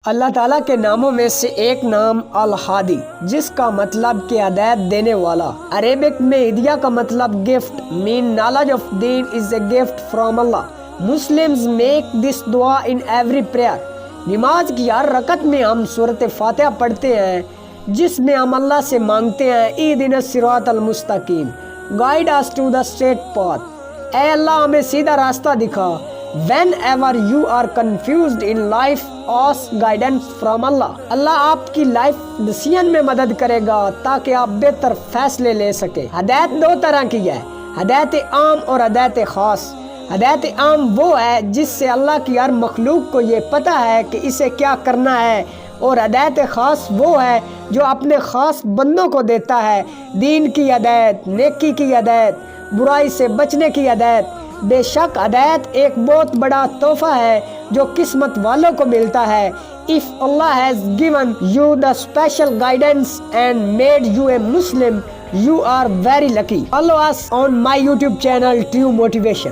اللہ تعالیٰ کے ناموں میں سے ایک نام الہادی، جس کا مطلب کہ ہدایت دینے والا۔ عربک میں ہدیہ کا مطلب گفٹ مین knowledge of deen is a gift from Allah. Muslims make this dua in every prayer. نماز کی ہر رکعت میں ہم سورۃ فاتحہ پڑھتے ہیں، جس میں ہم اللہ سے مانگتے ہیں اہدنا الصراط المستقیم، guide us to the straight path. اے اللہ ہمیں سیدھا راستہ دکھا۔ Whenever you are confused in life, ask guidance from Allah. اللہ آپ کی لائف ڈیسیژن میں مدد کرے گا تاکہ آپ بہتر فیصلے لے سکیں۔ ہدایت دو طرح کی ہے، ہدایت عام اور ہدایت خاص۔ ہدایت عام وہ ہے جس سے اللہ کی ہر مخلوق کو یہ پتہ ہے کہ اسے کیا کرنا ہے، اور ہدایت خاص وہ ہے جو اپنے خاص بندوں کو دیتا ہے۔ دین کی ہدایت، نیکی کی ہدایت، برائی سے بچنے کی ہدایت۔ بے شک ہدایت ایک بہت بڑا تحفہ ہے جو قسمت والوں کو ملتا ہے۔ If Allah has given you the special guidance and made you a Muslim, you are very lucky. Follow us on my YouTube channel, True Motivation.